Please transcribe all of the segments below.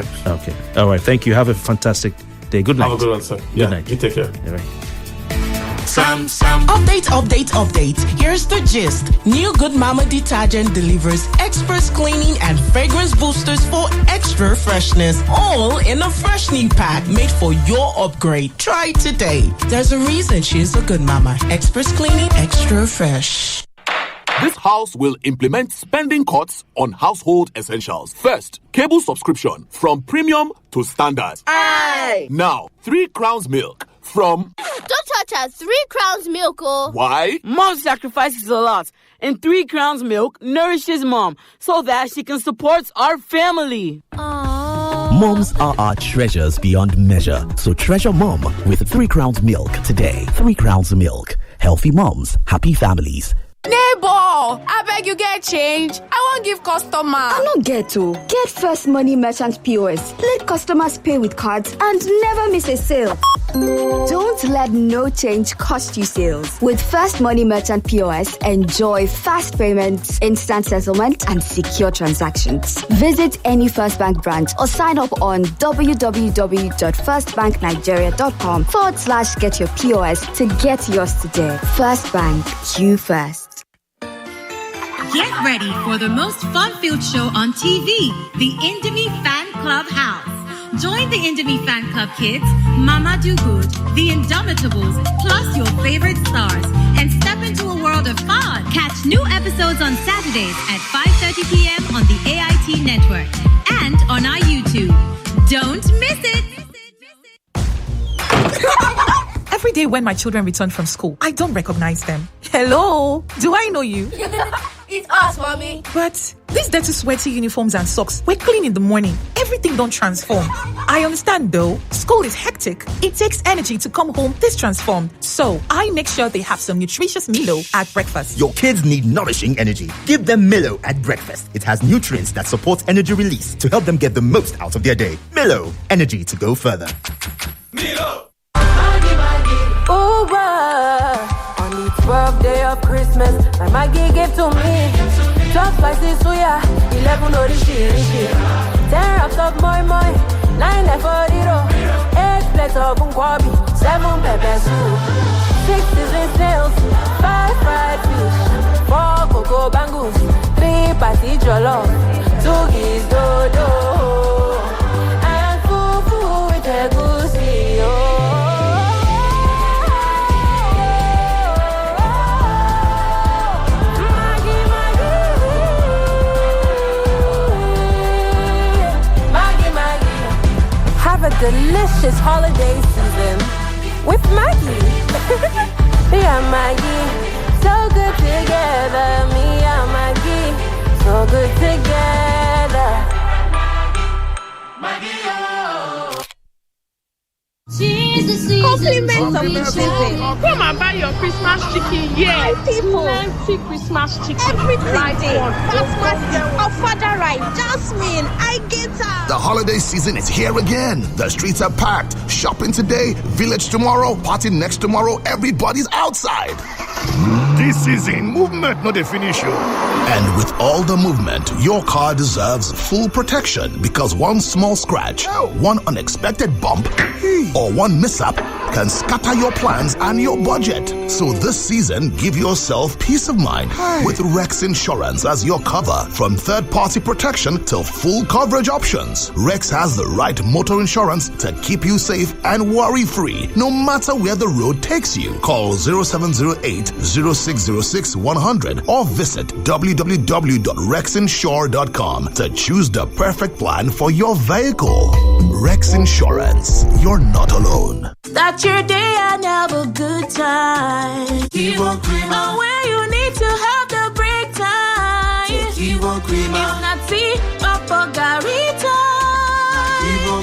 Okay. Okay. All right. Thank you. Have a fantastic day. Good night. Have a good one, sir. Yeah. Good night. You take care. All right. Update. Here's the gist. New Good Mama detergent delivers express cleaning and fragrance boosters for extra freshness. All in a fresh new pack made for your upgrade. Try it today. There's a reason she's a good mama. Express cleaning, extra fresh. This house will implement spending cuts on household essentials. First, cable subscription from premium to standard. Aye. Now, 3 crowns milk from... Don't touch us. 3 crowns milk, oh. Why? Mom sacrifices a lot, and 3 crowns milk nourishes Mom so that she can support our family. Moms are our treasures beyond measure. So treasure Mom with 3 crowns milk today. 3 crowns milk. Healthy moms, happy families. Neighbor, I beg you get change. I won't give customer. I don't get to. Get First Money Merchant POS. Let customers pay with cards and never miss a sale. Don't let no change cost you sales. With First Money Merchant POS, enjoy fast payments, instant settlement, and secure transactions. Visit any First Bank branch or sign up on www.firstbanknigeria.com/get your POS to get yours today. First Bank, you first. Get ready for the most fun-filled show on TV, the Indomie Fan Club House. Join the Indomie Fan Club kids, Mama Do Good, the Indomitables, plus your favorite stars, and step into a world of fun. Catch new episodes on Saturdays at 5:30 p.m. on the AIT network and on our YouTube. Don't miss it! Every day when my children return from school, I don't recognize them. Hello, do I know you? It's us, mommy. But these dirty, sweaty uniforms and socks were clean in the morning. Everything don't transform. I understand though. School is hectic. It takes energy to come home this transformed. So I make sure they have some nutritious Milo at breakfast. Your kids need nourishing energy. Give them Milo at breakfast. It has nutrients that support energy release to help them get the most out of their day. Milo, energy to go further. Milo. On the 12th day of Christmas, my Maggie gave to me 12 spices suya, 11 orishi, 10 wraps of moi moi, 9 efodiro, 8 plates of nkwabi, 7 pepper soup, 6 season snails, 5 fried fish, 4 cocoa bangles, 3 patty jollof, 2 giz dodo, and fufu with egusi, a delicious holiday season with Maggie. Yeah, Maggie, so good together. Me and Maggie, so good together. Maggie, oh. Compliments of the season. Come and buy your Christmas chicken. Yes, people. Plenty Christmas chicken. Everything. Basmati, Ofada rice, Jasmine, I get her. The holiday season is here again. The streets are packed. Shopping today, village tomorrow, party next tomorrow. Everybody's outside. This season, movement not a finish. And with all the movement, your car deserves full protection because one small scratch, one unexpected bump, or one mishap can scatter your plans and your budget. So this season, give yourself peace of mind with Rex Insurance as your cover. From third-party protection till full coverage options, Rex has the right motor insurance to keep you safe and worry-free, no matter where the road takes you. Call 0708-0606-100 or visit www.rexinsure.com to choose the perfect plan for your vehicle. Rex Insurance, you're not alone. Start your day and have a good time. Kivo Creamer. Where you need to have the break time. Kivo Creamer. If not tea, Papa Garita.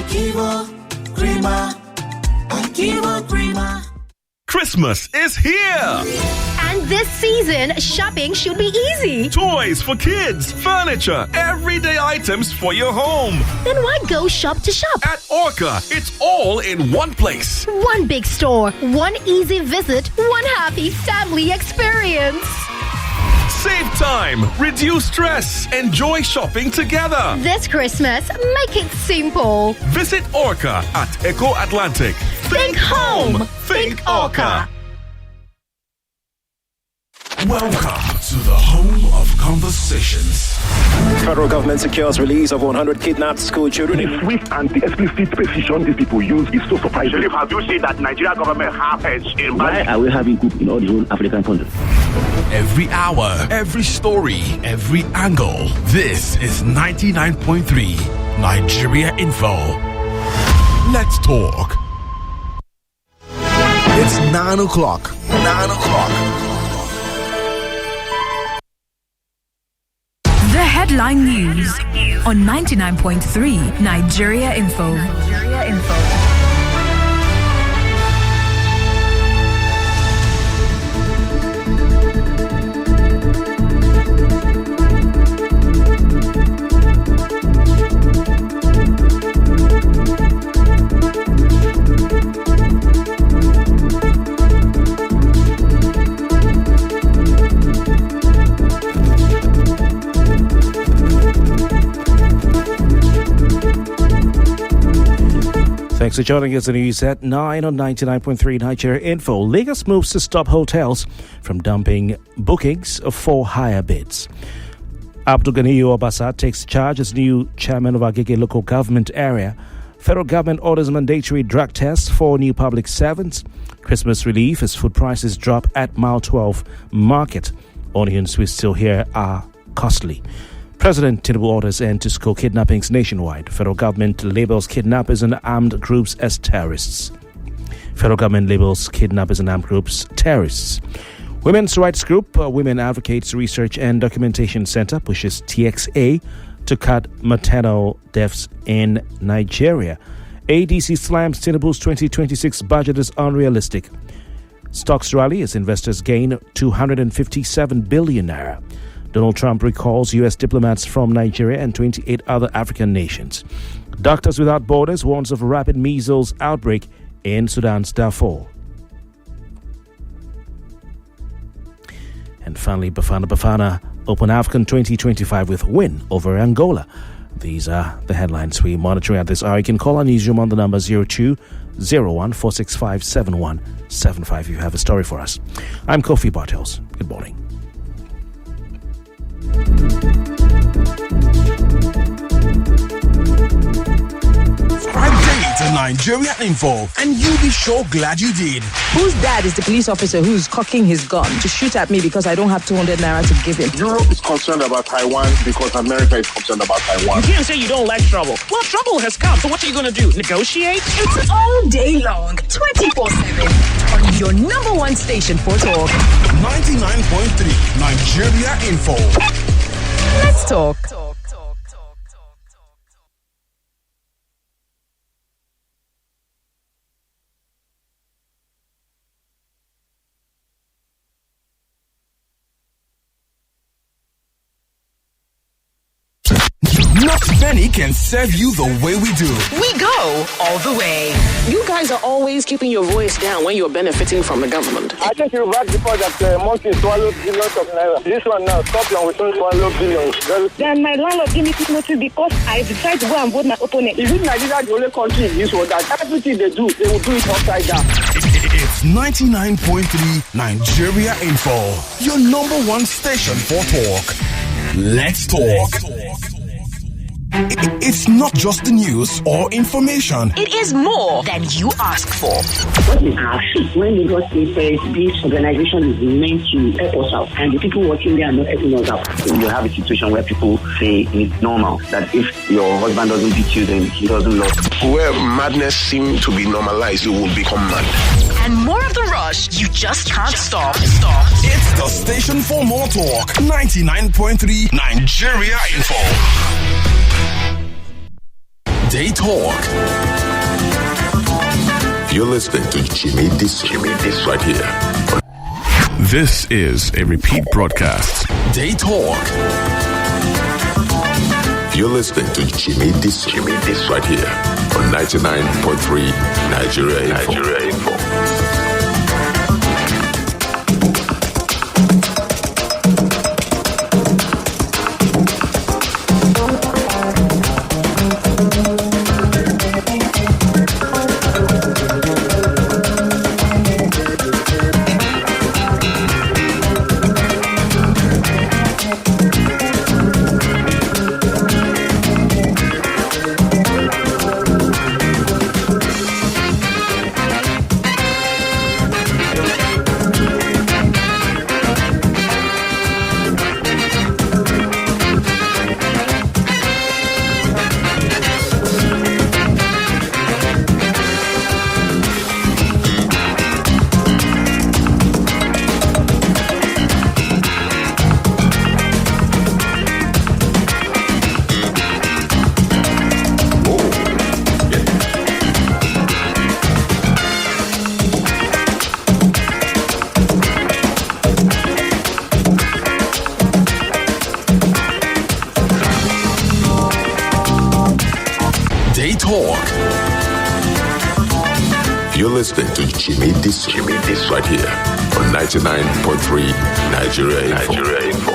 Kivo Creamer. Kivo Creamer. Christmas is here! And this season, shopping should be easy. Toys for kids, furniture, everyday items for your home. Then why go shop to shop? At Orca, it's all in one place. One big store, one easy visit, one happy family experience. Save time, reduce stress, enjoy shopping together. This Christmas, make it simple. Visit Orca at Eco Atlantic. Think home. Think Orca. Welcome to the home of conversations. Federal government secures release of 100 kidnapped school children. The swift and the explicit precision these people use is so surprising. Have you seen that Nigeria government have edge in Why are we having coup in all the whole African countries? Every hour, every story, every angle. This is 99.3 Nigeria Info. Let's talk. It's 9 o'clock. 9 o'clock. The headline news on 99.3 Nigeria Info. Thanks for joining us in the news at 9 on 99.3 Nigeria Info. Lagos moves to stop hotels from dumping bookings for higher bids. Abdul Ganiyu Obasa takes charge as new chairman of Agege local government area. Federal government orders mandatory drug tests for new public servants. Christmas relief as food prices drop at Mile 12 market. Onions we still hear are costly. President Tinubu orders end to school kidnappings nationwide. Federal government labels kidnappers and armed groups as terrorists. Federal government labels kidnappers and armed groups terrorists. Women's rights group Women Advocates Research and Documentation Center pushes TXA to cut maternal deaths in Nigeria. ADC slams Tinubu's 2026 budget as unrealistic. Stocks rally as investors gain 257 billion naira. Donald Trump recalls U.S. diplomats from Nigeria and 28 other African nations. Doctors Without Borders warns of rapid measles outbreak in Sudan's Darfur. And finally, Bafana Open AFCON 2025 with win over Angola. These are the headlines we monitor at this hour. You can call our newsroom on the number 0201-465-7175 if you have a story for us. I'm Kofi Bartels. Good morning. To Nigeria Info, and you'll be so glad you did. Whose dad is the police officer who's cocking his gun to shoot at me because I don't have 200 naira to give him? Europe is concerned about Taiwan because America is concerned about Taiwan. You can't say you don't like trouble. Well, trouble has come, so what are you going to do? Negotiate? It's all day long, 24/7, on your number one station for talk. 99.3 Nigeria Info. Let's talk. Not many can serve you the way we do. We go all the way. You guys are always keeping your voice down when you're benefiting from the government. I think you back before that monkey swallowed billions of naira. This one now, stop long, we don't swallow billions. Then my landlord gave me this notice because I decided to go and vote my opponent. Is it Nigeria the only country in this world that everything they do, they will do it upside down? It's 99.3 Nigeria Info, your number one station for talk. Let's talk. It's not just the news or information. It is more than you ask for. What we ask when Lagos State says this organization is meant to help us out, and the people working there are not helping us out. You have a situation where people say it's normal that if your husband doesn't beat you, then he doesn't love you. Where madness seems to be normalized, you will become mad. And more of the rush, you just can't stop. It's the station for more talk. 99.3 Nigeria Info. Day Talk. You're listening to Jimi Disu right here. This is a repeat broadcast. Day Talk. You're listening to Jimi Disu right here on 99.3 Nigeria Info. talk. You're listening to Jimi Disu right here on 99.3 Nigeria Info.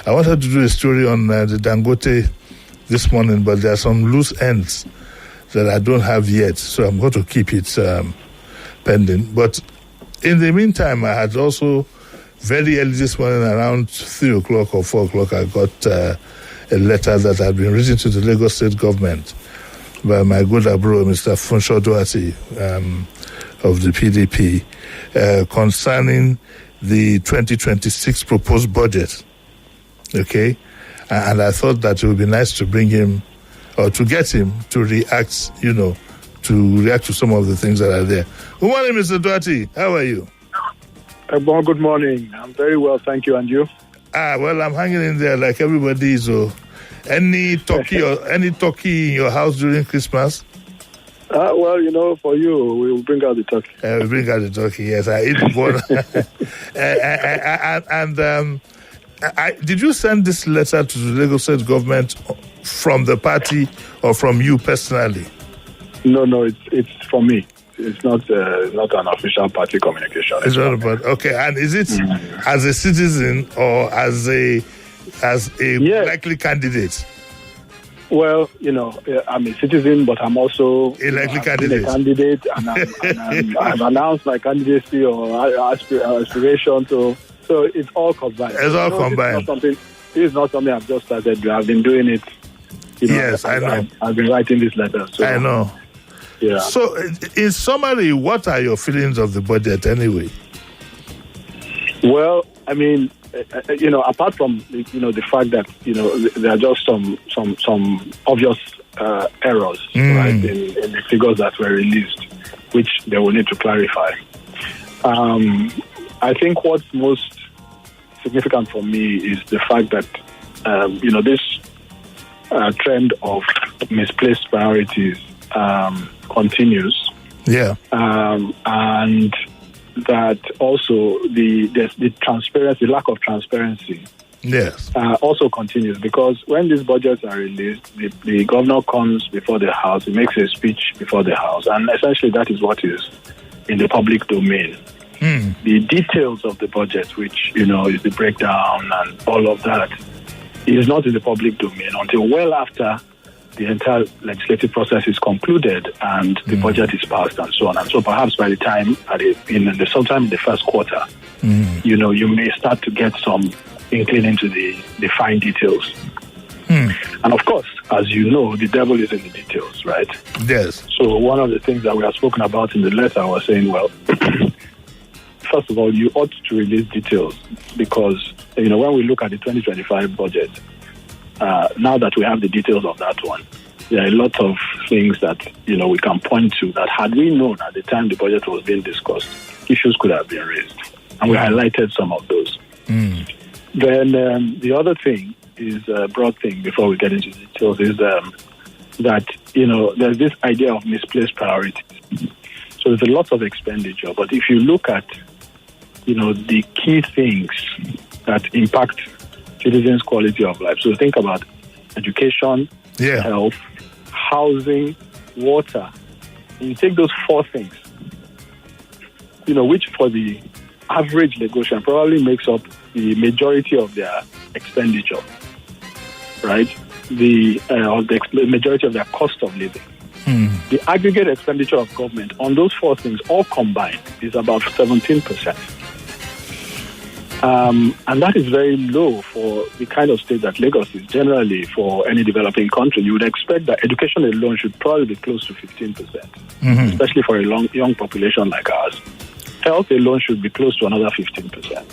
I wanted to do a story on the Dangote this morning, but there are some loose ends that I don't have yet, so I'm going to keep it pending. But in the meantime, I had also, very early this morning, around 3 o'clock or 4 o'clock, I got a letter that had been written to the Lagos State government by my good abro, Mr. Funsho Duarte, of the PDP, concerning the 2026 proposed budget. Okay? And I thought that it would be nice to bring him, or to get him to react, to react to some of the things that are there. Good morning, Mr. Duarte. How are you? Good morning. I'm very well, thank you. And you? Well, I'm hanging in there like everybody. So, any turkey in your house during Christmas? Well, for you, we'll bring out the turkey. We bring out the turkey. Yes, I eat one. Did you send this letter to the Lagos State government from the party or from you personally? No, it's from me. It's not an official party communication. It's not about, okay. And is it as a citizen or as a likely candidate? Well, I'm a citizen, but I'm also a likely candidate. And I've announced my candidacy or aspiration. So it's all combined. It's all combined. This is not something I've just started. I've been doing it. Yes, I know. I've been writing this letter. So, I know. Yeah. So, in summary, what are your feelings of the budget anyway? Well, I mean, apart from the fact that there are just some obvious errors, right, in the figures that were released, which they will need to clarify. I think what's most significant for me is the fact that this trend of misplaced priorities continues. Yeah. And that also the transparency, lack of transparency, yes, also continues, because when these budgets are released, the governor comes before the House, he makes a speech before the House, and essentially that is what is in the public domain. The details of the budget, which is the breakdown and all of that, is not in the public domain until well after the entire legislative process is concluded and the budget is passed and so on. And so perhaps by the time, sometime in the first quarter, you may start to get some inkling into the fine details. And of course, as you know, the devil is in the details, right? Yes. So one of the things that we have spoken about in the letter was saying, well, first of all, you ought to release details, because, when we look at the 2025 budget, now that we have the details of that one, there are a lot of things that, we can point to that had we known at the time the budget was being discussed, issues could have been raised. And we highlighted some of those. Then the other thing is a broad thing before we get into the details is that, there's this idea of misplaced priorities. So there's a lot of expenditure, but if you look at, the key things that impact citizens' quality of life. So think about education, health, housing, water. And you take those four things, which for the average Lagosian probably makes up the majority of their expenditure, right? The majority of their cost of living. The aggregate expenditure of government on those four things all combined is about 17%. And that is very low for the kind of state that Lagos is. Generally, for any developing country, you would expect that education alone should probably be close to 15%, especially for a young population like ours. Health alone should be close to another 15%.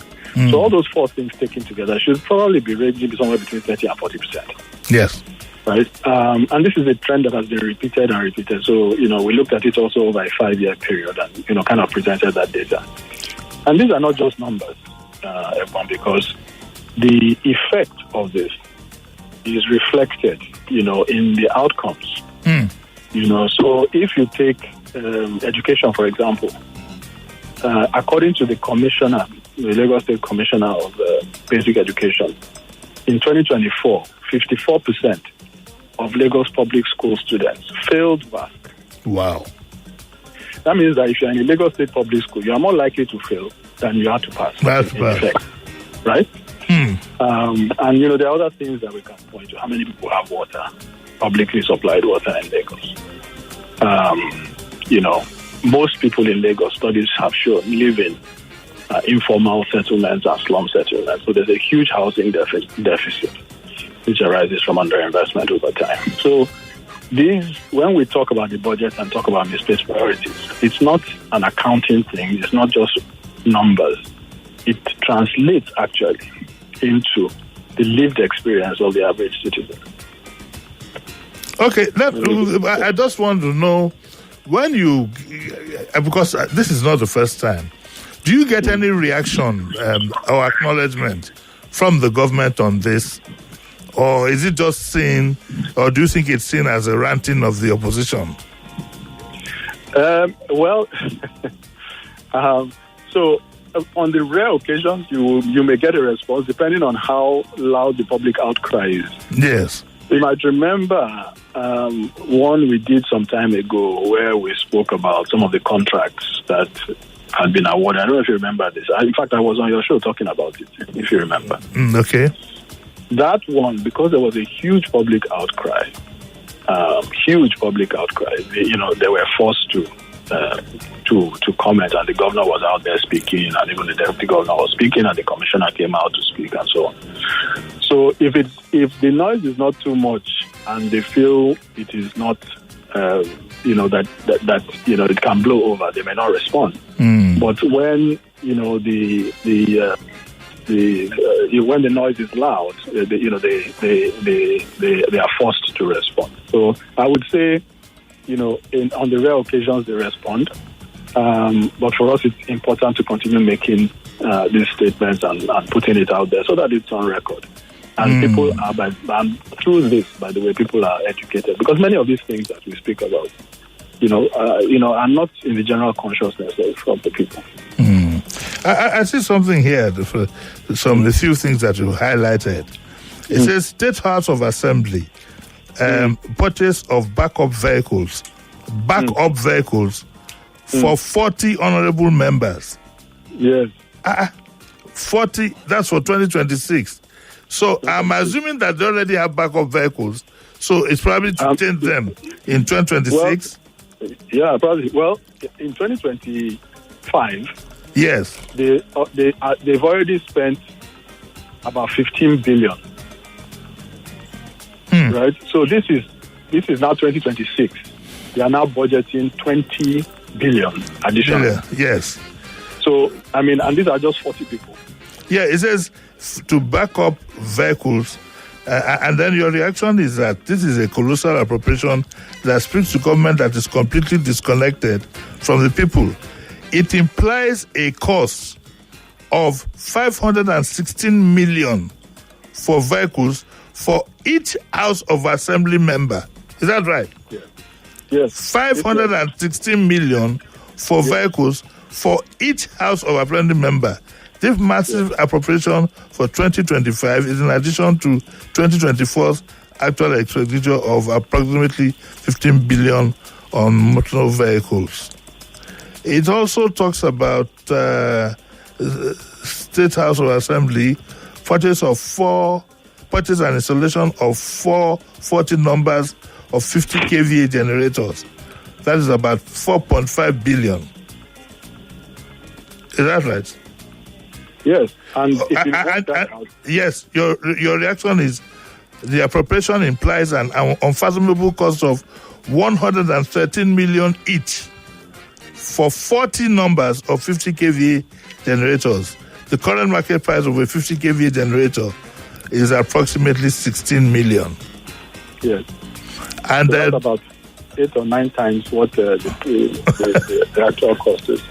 So all those four things taken together should probably be ranging somewhere between 30 and 40%. Yes. Right? And this is a trend that has been repeated and repeated. So, we looked at it also over a 5-year period and, kind of presented that data. And these are not just numbers, everyone, because the effect of this is reflected, in the outcomes. So if you take education, for example, according to the commissioner, the Lagos State Commissioner of Basic Education, in 2024, 54% of Lagos public school students failed VASC. Wow. That means that if you're in a Lagos State public school, you are more likely to fail than you are to pass. That's in bad. effect, right? And, there are other things that we can point to. How many people have water, publicly supplied water in Lagos? Most people in Lagos, studies have shown, live in informal settlements and slum settlements. So there's a huge housing deficit, which arises from underinvestment over time. So when we talk about the budget and talk about misplaced priorities, it's not an accounting thing. It's not just numbers. It translates actually into the lived experience of the average citizen. Okay, I just want to know, because this is not the first time, do you get any reaction or acknowledgement from the government on this? Or is it just seen, or do you think it's seen as a ranting of the opposition? So on the rare occasions, you may get a response depending on how loud the public outcry is. Yes. You might remember one we did some time ago where we spoke about some of the contracts that had been awarded. I don't know if you remember this. In fact, I was on your show talking about it, if you remember. Okay. That one, because there was a huge public outcry, they were forced to comment, and the governor was out there speaking, and even the deputy governor was speaking, and the commissioner came out to speak, and so on. So if the noise is not too much, and they feel it is not, that it can blow over, they may not respond. But when when the noise is loud, they are forced to respond. So I would say, on the rare occasions they respond, but for us it's important to continue making these statements and putting it out there so that it's on record. And people are, through this, by the way, people are educated, because many of these things that we speak about, are not in the general consciousness of the people. I see something here, the few things that you highlighted. It says State House of Assembly, purchase of backup vehicles for 40 honorable members. Yes. 40, that's for 2026. So I'm assuming that they already have backup vehicles, so it's probably to change them in 2026. Yeah, probably. Well, in 2025, yes, they've already spent about 15 billion. Right. So this is now 2026. They are now budgeting 20 billion additional. Yeah, yes. So and these are just 40 people. Yeah, it says to back up vehicles. And then your reaction is that this is a colossal appropriation that speaks to government that is completely disconnected from the people. It implies a cost of 516 million for vehicles for each House of Assembly member. Is that right? Yes. 516 million for vehicles for each House of Assembly member. This massive appropriation for 2025 is in addition to 2024's actual expenditure of approximately 15 billion on motor vehicles. It also talks about State House of Assembly purchase and installation of 440 numbers of 50 kVA generators. That is about 4.5 billion. Is that right? Yes, and if you work that out, yes, your reaction is the appropriation implies an unfathomable cost of 113 million each for 40 numbers of 50 kVA generators. The current market price of a 50 kVA generator is approximately 16 million. Yes, and so that's about 8 or 9 times what the actual cost is.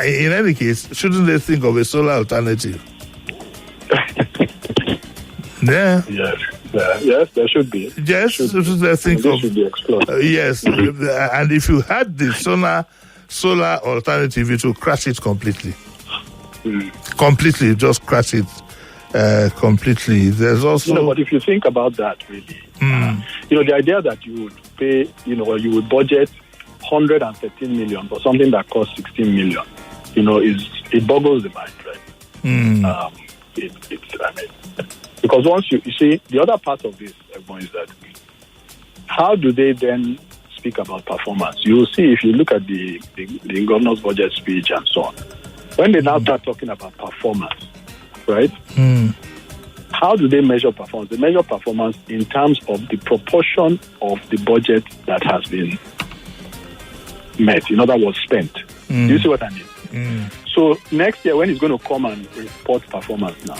In any case, shouldn't they think of a solar alternative? Yeah. Yes, there should be. Yes, shouldn't they think of? Should be explored. Yes, and if you had the solar alternative, it will crash it completely. Completely, just crash it completely. There's also. But if you think about that, really, the idea that you would pay, you would budget 113 million for something that costs 16 million, it boggles the mind, right? Because once you see, the other part of this, everyone, is that how do they then speak about performance? You will see if you look at the governor's budget speech and so on. When they now start talking about performance, right? How do they measure performance? They measure performance in terms of the proportion of the budget that has been met, in other words, spent. Do you see what I mean? So next year, when he's going to come and report performance now,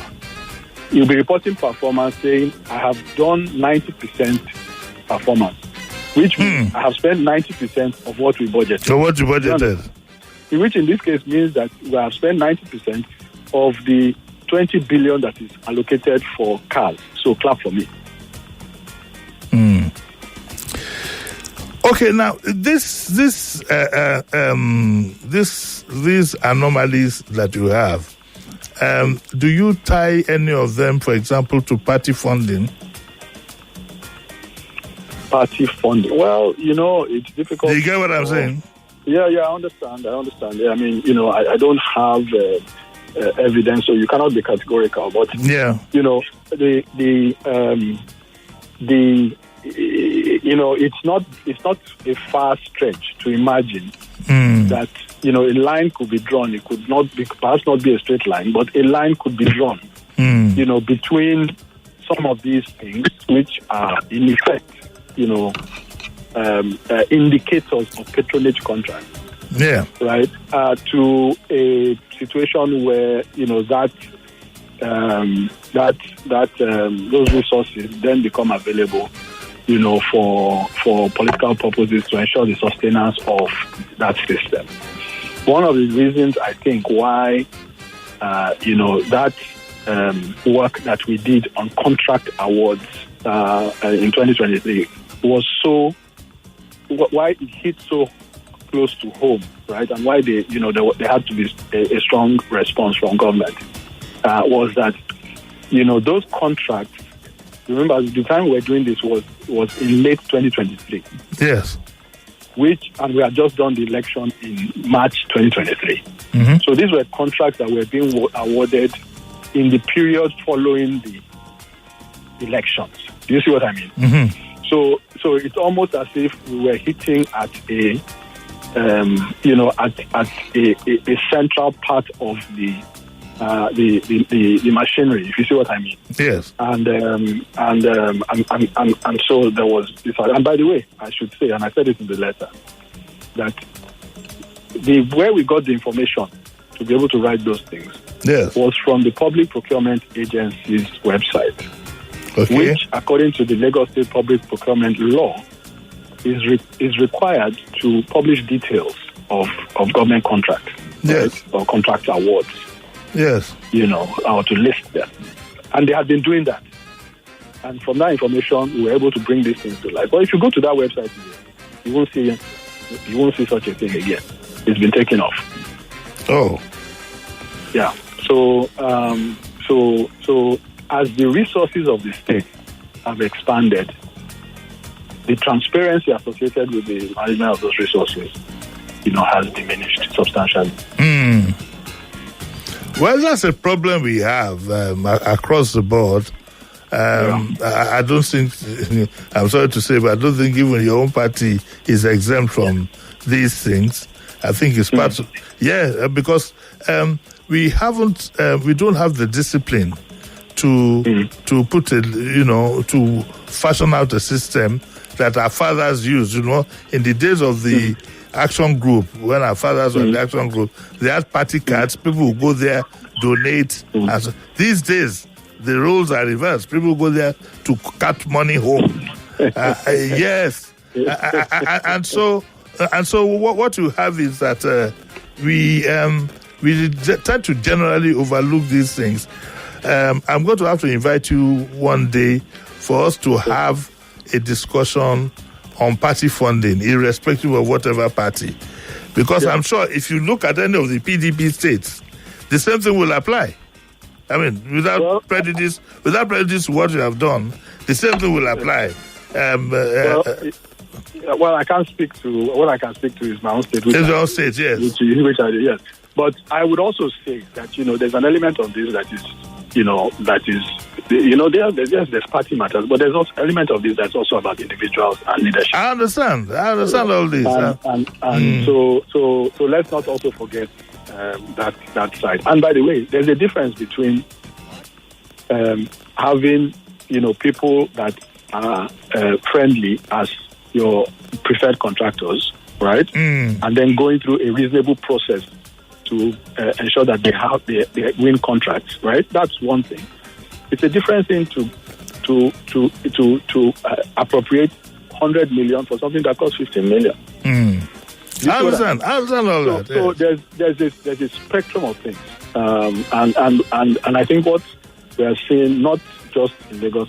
he'll be reporting performance saying, I have done 90% performance, which means I have spent 90% of what we budgeted. So what you budgeted? Which in this case means that we have spent 90% of the 20 billion that is allocated for cars. So clap for me. Okay, now these anomalies that you have, do you tie any of them, for example, to party funding? Party funding. Well, it's difficult. Do you get what I'm saying? Yeah, I understand. Yeah, I mean, I don't have evidence, so you cannot be categorical. But yeah, it's not a far stretch to imagine that a line could be drawn. It could perhaps not be a straight line, but a line could be drawn. Between some of these things, which are in effect, indicators of patronage contracts. Yeah. Right. To a situation where those resources then become available, for political purposes to ensure the sustenance of that system. One of the reasons I think why that work that we did on contract awards in 2023 was why it hit so close to home, right? And why they had to be a strong response from government was that those contracts. Remember, the time we were doing this was in late 2023. Yes. And we had just done the election in March 2023. So these were contracts that were being awarded in the period following the elections. Do you see what I mean? So it's almost as if we were hitting at a central part of the machinery, if you see what I mean. Yes. And so there was this. And by the way, I should say, and I said it in the letter, that where we got the information to be able to write those things was from the Public Procurement Agency's website, which, according to the Lagos State Public Procurement Law, is required to publish details of government contracts, right, or contract awards. Yes. Or to list them. And they had been doing that. And from that information, we were able to bring these things to life. But if you go to that website, you won't see such a thing again. It's been taken off. Oh. Yeah. So as the resources of the state have expanded, the transparency associated with the management of those resources, has diminished substantially. Well, that's a problem we have across the board. I don't think, I'm sorry to say, but I don't think even your own party is exempt from these things. I think it's part of, because we don't have the discipline to put to fashion out a system that our fathers used, in the days of the action group, when our fathers were in the action group, they had party cards, people would go there, donate. And so, these days, the roles are reversed. People go there to cut money home. Yes. And so what you have is that we tend to generally overlook these things. I'm going to have to invite you one day for us to have a discussion on party funding, irrespective of whatever party. Because I'm sure if you look at any of the PDP states, the same thing will apply. I mean, without prejudice to what you have done, the same thing will apply. What I can speak to is my own state. It's your own state, yes. Which I do, yes. But I would also say that, there's an element of this there's party matters, but there's also an element of this that's also about individuals and leadership. I understand all this. So let's not also forget that side. And by the way, there's a difference between having, people that are friendly as your preferred contractors, right? And then going through a reasonable process to ensure that they win contracts, right? That's one thing. It's a different thing to appropriate 100 million for something that costs 15 million. I understand all that. So there's a spectrum of things, and I think what we are seeing, not just in Lagos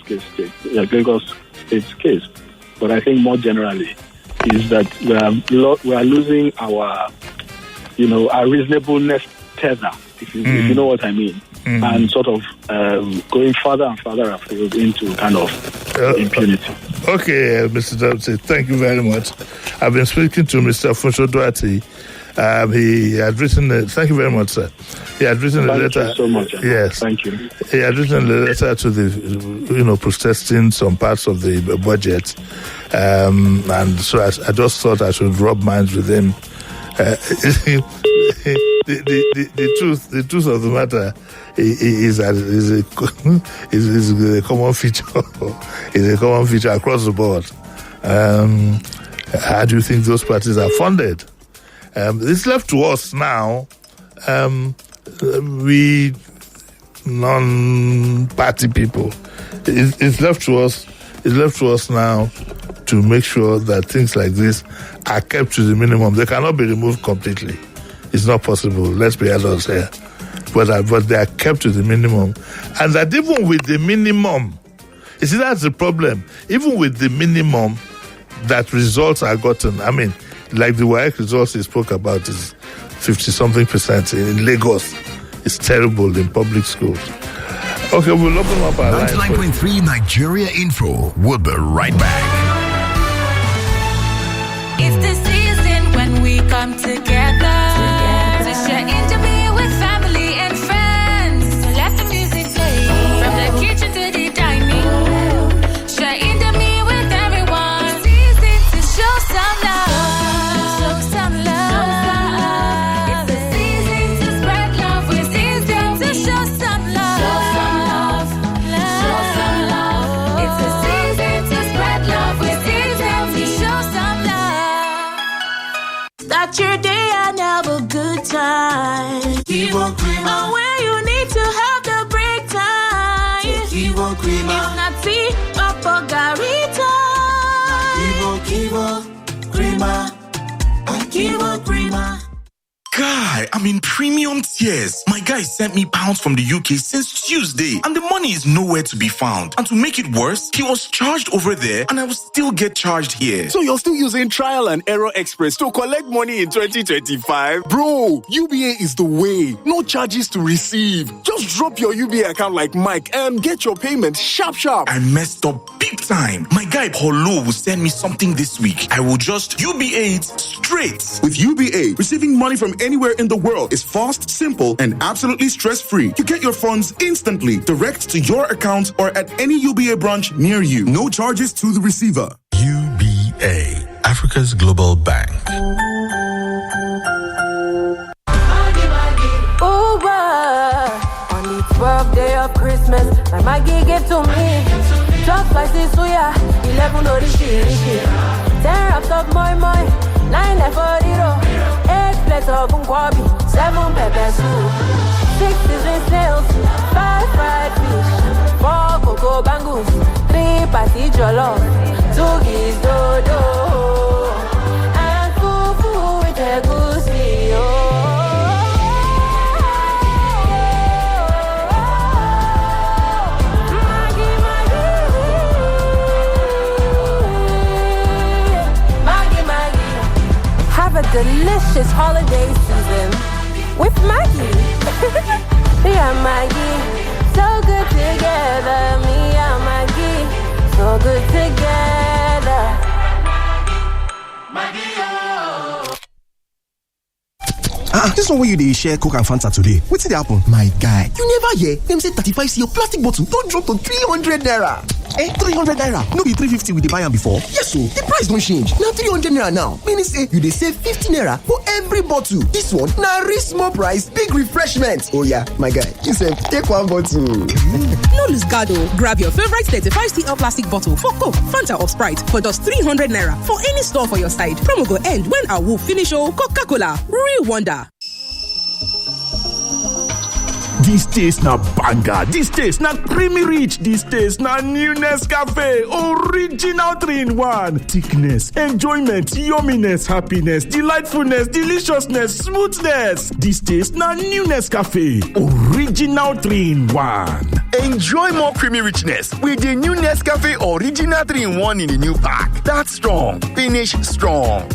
State's case, but I think more generally, is that we are losing our reasonableness tether, if you know what I mean, and sort of going further and further afield into kind of impunity. Okay, Mr. Duarte, thank you very much. I've been speaking to Mr. Funsho Duarte. He had written thank you very much, sir. He had written a letter. Thank you so much. Yes. Thank you. He had written a letter to the, protesting some parts of the budget. And so I just thought I should rub minds with him. The truth of the matter is that is a common feature. Is a common feature across the board. How do you think those parties are funded? It's left to us now. We non-party people. It's left to us. It's left to us now to make sure that things like this are kept to the minimum. They cannot be removed completely. It's not possible. Let's be adults here. But they are kept to the minimum. And that even with the minimum, you see, that's the problem. Even with the minimum, that results are gotten. I mean, like the WAEC results he spoke about is 50-something% in Lagos. It's terrible in public schools. Okay, we'll open up our line. 99.3 Nigeria Info. We'll be right back. It's the season when we come together to share intimacy with family and friends. So let the music play from the kitchen to the dining room. Share intimacy with everyone. Season to show some love. Show some love. It's the season to spread love. We're season to show some love. Show some love. Show some love. It's the season to spread love. We're season to show some love. Start your day and have a good time. Kivo Krima. Oh, where you need to have the break time. Kivo Krima. It's not tea or Bogarita. Kivo Krima. Kivo Krima. God. Guy, I'm in premium tiers. My guy sent me pounds from the UK since Tuesday, and the money is nowhere to be found. And to make it worse, he was charged over there, and I will still get charged here. So you're still using Trial and Error Express to collect money in 2025? Bro, UBA is the way. No charges to receive. Just drop your UBA account like Mike and get your payment sharp. I messed up big time. My guy Paulo will send me something this week. I will just UBA it straight. With UBA, receiving money from anywhere in the world is fast, simple, and absolutely stress-free. You get your funds instantly, direct to your account or at any UBA branch near you. No charges to the receiver. UBA, Africa's Global Bank. On the 12th day of Christmas, my Maggie gave to me. Just like this, suya, 11 orishi. 10 wraps of moi moi, 9 efodiro, 8 plates of unkwabi, 7 pepper soup, 6 season snails, 5 fried fish, 4 cocoa bangus, 3 patty jollof, 2 geese dodo, and fufu with egusi. Have a delicious holiday season with Maggie. Me and Maggie, so good together. Me and Maggie, so good together. Maggie, this one where you dey share Coke and Fanta today. What's it happen? My guy, you never hear them say 35cl plastic bottle don't drop to 300 naira. 300 naira. No be 350 we dey buy am before. Yes, so the price don't change. Now 300 naira now. Meaning say you dey save 50 naira for every bottle. This one na real small price, big refreshment. Oh yeah, my guy, you said take one bottle. No lose guard. Grab your favorite 35cl plastic bottle for Coke, Fanta or Sprite for just 300 naira for any store for your side. Promo go end when I will finish. Coca-Cola, real wonder. This taste na banger, this taste na creamy rich, this taste na new Nescafe, original 3-in-1. Thickness, enjoyment, yumminess, happiness, delightfulness, deliciousness, smoothness. This taste na new Nescafe, original 3-in-1. Enjoy more creamy richness with the new Nescafe original 3-in-1 in the new pack. That's strong, finish strong.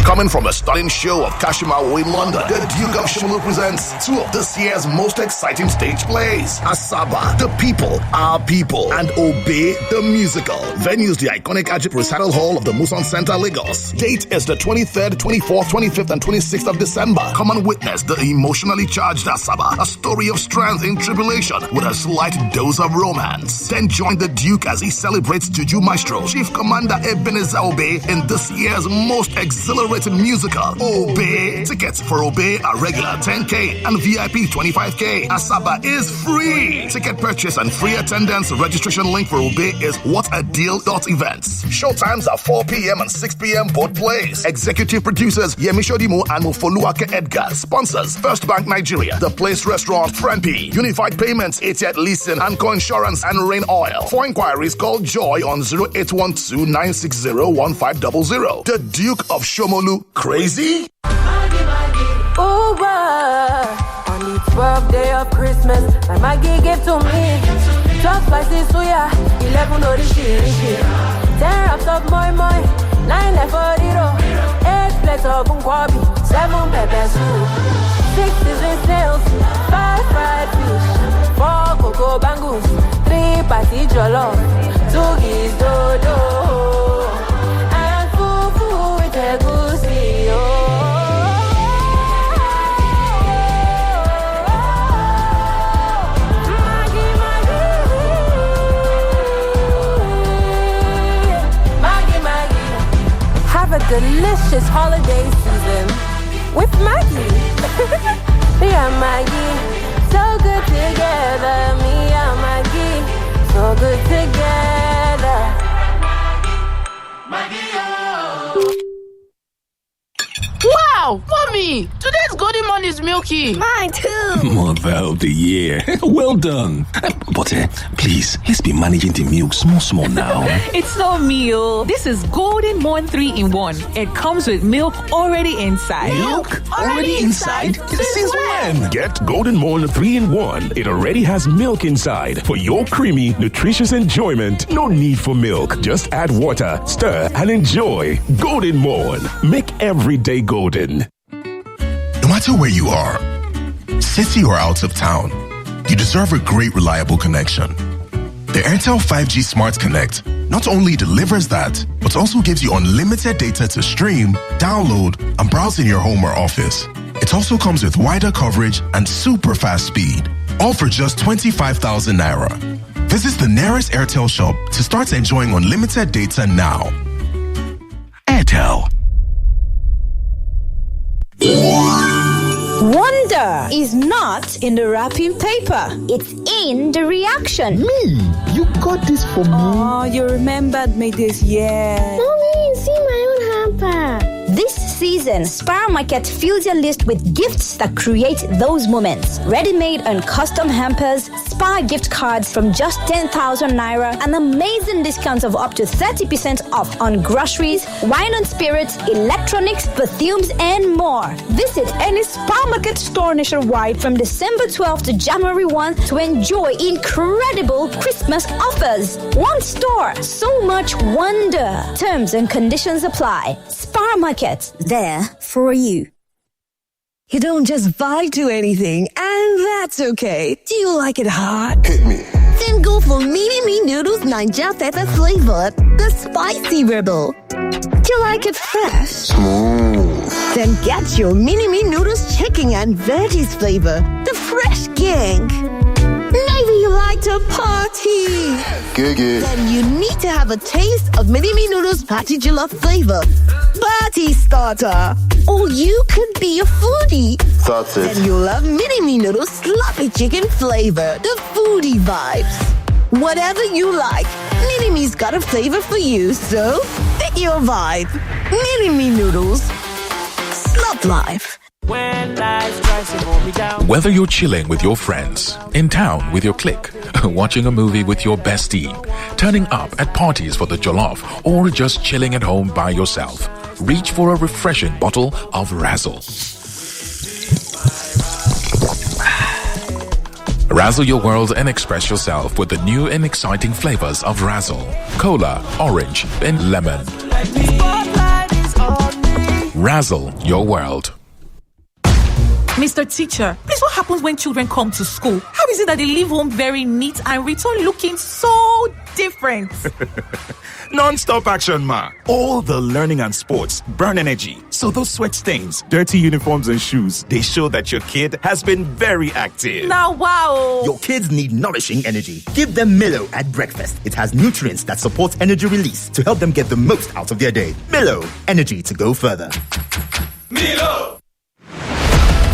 Coming from a stunning show of Kashima in London, the Duke of Shimulu presents two of this year's most exciting stage plays. Asaba, The People, Our People, and Obey, the Musical. Venues the iconic Ajip Recital Hall of the Muson Center, Lagos. Date is the 23rd, 24th, 25th, and 26th of December. Come and witness the emotionally charged Asaba, a story of strength in tribulation with a slight dose of romance. Then join the Duke as he celebrates Juju Maestro, Chief Commander Ebenezer Obey, in this year's most exhilarating musical, Obey. Tickets for Obey are regular 10K and VIP 25K. Asaba is free. Ticket purchase and free attendance registration link for Obey is whatadeal.events. Showtimes are 4 p.m. and 6 p.m. both plays. Executive producers Yemi Shodimo and Mofoluake Edgar. Sponsors First Bank Nigeria, The Place Restaurant, Friendly, Unified Payments, Etiat Leasing, Anco Insurance, and Rain Oil. For inquiries, call Joy on 0812-960-1500. The Duke of Shomolu. Crazy? Uber. On the 12th day of Christmas, my Maggie gave to me. Just like this, suya, 11 orishi. 10 wraps of moi moi, 9 efodiro, 8 plates of unkwabi, 7 pepper soup, 6 season snails, 5 fried fish, 4 cocoa bangus, 3 patty jollof, 2 geese dodo, and fufu with egusi. Have a delicious holiday season with Maggie. Me and Maggie, so good together. Me and Maggie, so good together. Maggie, oh. Wow! Wow, mommy, today's golden morning is milky. Mine too. Mother of the year. Well done. But please, let's be managing the milk small now. It's no meal. This is Golden Morn 3-in-1. It comes with milk already inside. Milk already inside? Since when? Get Golden Morn 3-in-1. It already has milk inside for your creamy, nutritious enjoyment. No need for milk. Just add water, stir, and enjoy. Golden Morn. Make every day golden. No matter where you are, city or out of town, you deserve a great, reliable connection. The Airtel 5G Smart Connect not only delivers that, but also gives you unlimited data to stream, download, and browse in your home or office. It also comes with wider coverage and super fast speed, all for just 25,000 naira. Visit the nearest Airtel shop to start enjoying unlimited data now. Airtel. Wonder is not in the wrapping paper. It's in the reaction. Me? You got this for me? Oh, you remembered me this year. Mommy, see my own hamper. This season, Spar Market fills your list with gifts that create those moments. Ready-made and custom hampers, Spar gift cards from just 10,000 naira, and amazing discounts of up to 30% off on groceries, wine and spirits, electronics, perfumes, and more. Visit any Spar Market store nationwide from December 12th to January 1 to enjoy incredible Christmas offers. One store, so much wonder. Terms and conditions apply. Spar Market, there for you. You don't just vibe to anything, and that's okay. Do you like it hot? Hit me. Then go for Mini Noodles Ninja Pepper flavored, the spicy rebel. Do you like it fresh? Smooth. Then get your Mini Noodles chicken and veggies flavor, the fresh king. Maybe you like to party. Gigi. Then you need to have a taste of Mini Noodles Patty Jollof flavor. Party starter. Or you could be a foodie. That's it. And you'll love Mini Noodles sloppy chicken flavor. The foodie vibes. Whatever you like, Mini-Me's got a flavor for you. So, pick your vibe. Mini-Me Noodles. Slop life. When life tries to hold me down. Whether you're chilling with your friends, in town with your clique, watching a movie with your bestie, turning up at parties for the jollof, or just chilling at home by yourself, reach for a refreshing bottle of Razzle. Razzle your world and express yourself with the new and exciting flavors of Razzle. Cola, orange, and lemon. Razzle your world. Mr. Teacher, please, what happens when children come to school? How is it that they leave home very neat and return looking so different? Non-stop action, ma. All the learning and sports burn energy. So those sweat stains, dirty uniforms and shoes, they show that your kid has been very active. Now, wow. Your kids need nourishing energy. Give them Milo at breakfast. It has nutrients that support energy release to help them get the most out of their day. Milo, energy to go further. Milo!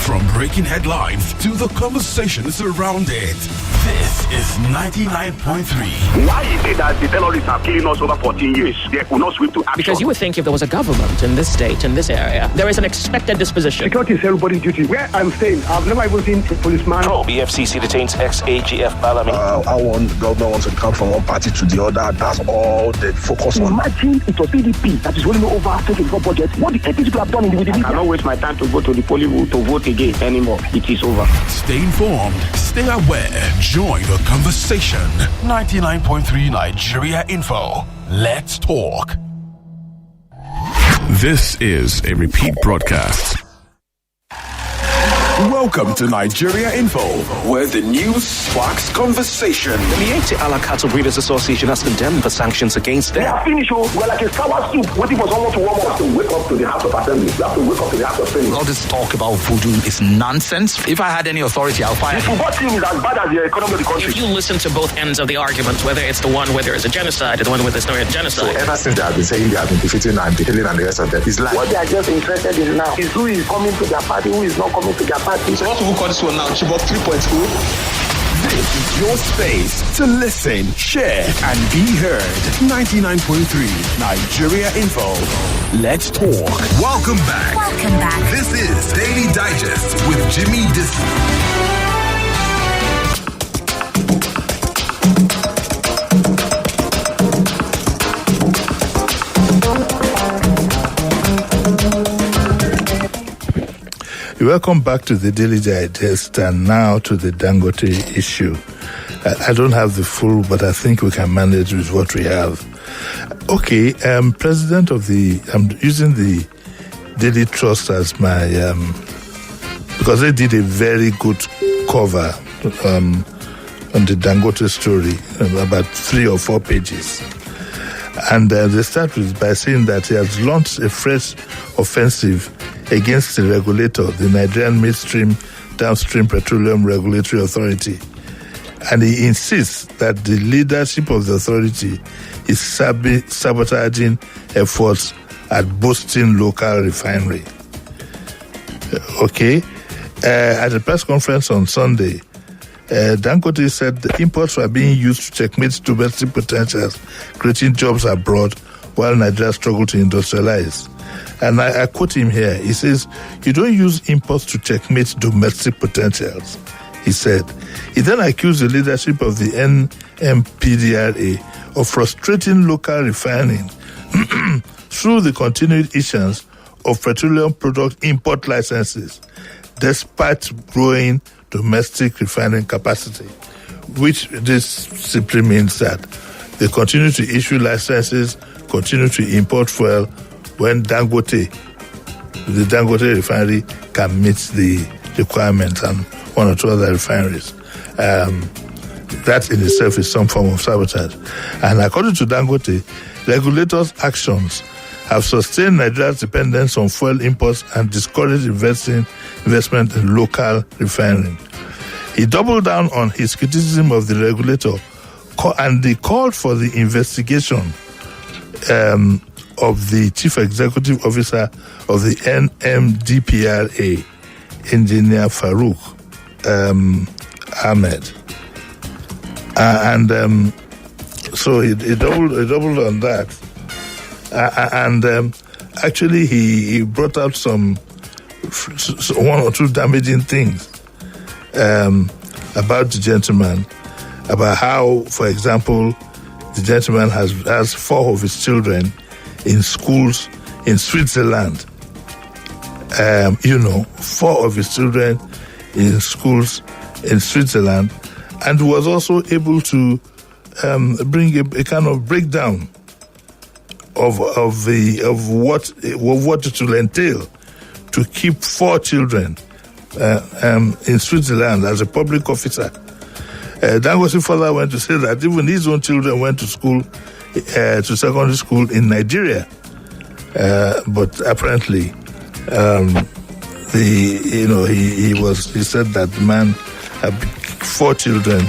From breaking headlines to the conversations around it, this is 99.3. Why is it that the terrorists are killing us over 14 years? They could not sweep to action. Because you would think if there was a government in this state, in this area, there is an expected disposition. Security is everybody's duty. Where I'm staying, I've never even seen a policeman. BFCC detains ex-AGF Bellamy. I want government wants to come from one party to the other. That's all they focus on. Imagine it was PDP that is rolling over 24 budget. What the people have done in the media. I cannot waste my time to go to the polling booth to vote again anymore. It is over. Stay informed. Stay aware. Join the conversation. 99.3 Nigeria Info. Let's talk. This is a repeat broadcast. Welcome to Nigeria Info, where the news sparks conversation. The Miete Ala Cattle Breeders Association has condemned the sanctions against them. They are finished. We're like a sour soup waiting for someone to warm up. You have to wake up to the House of Assembly. You have to wake up to the House of Senate. All this talk about voodoo is nonsense. If I had any authority, I'll fire you. The football team is as bad as the economy of the country. If you listen to both ends of the argument, whether it's the one where there is a genocide, the one where there's no genocide. So ever since they have been saying they have been defeating and killing and the rest of them, it's like what they are just interested in now is who is coming to their party, who is not coming to their party. So what will we call this one now? Chibok 3.0? This is your space to listen, share, and be heard. 99.3 Nigeria Info. Let's talk. Welcome back. Welcome back. This is Daily Digest with Jimi Disu. Welcome back to the Daily Digest and now to the Dangote issue. I don't have the full, but I think we can manage with what we have. Okay, president of I'm using the Daily Trust as my, because they did a very good cover on the Dangote story, about 3 or 4 pages. And they start by saying that he has launched a fresh offensive against the regulator, the Nigerian Midstream Downstream Petroleum Regulatory Authority. And he insists that the leadership of the authority is sabotaging efforts at boosting local refinery. Okay. At a press conference on Sunday, Dangote said the imports were being used to checkmate domestic potentials, creating jobs abroad while Nigeria struggled to industrialize. And I quote him here. He says, "You don't use imports to checkmate domestic potentials," he said. He then accused the leadership of the NMPDRA of frustrating local refining through the continued issuance of petroleum product import licenses, despite growing domestic refining capacity, which this simply means that they continue to issue licenses, continue to import fuel, when the Dangote refinery can meet the requirements and 1 or 2 other refineries. That in itself is some form of sabotage. And according to Dangote, regulators' actions have sustained Nigeria's dependence on fuel imports and discouraged investment in local refining. He doubled down on his criticism of the regulator and he called for the investigation of the Chief Executive Officer of the NMDPRA, Engineer Farouk Ahmed. So he doubled on that. Actually, he brought out some 1 or 2 damaging things about the gentleman, about how, for example, the gentleman has 4 of his children in schools in Switzerland. 4 of his children in schools in Switzerland, and was also able to bring a kind of breakdown of what it will entail to keep 4 children in Switzerland as a public officer. Dangote further went to say that even his own children went to school, to secondary school in Nigeria, but apparently, he said that the man had 4 children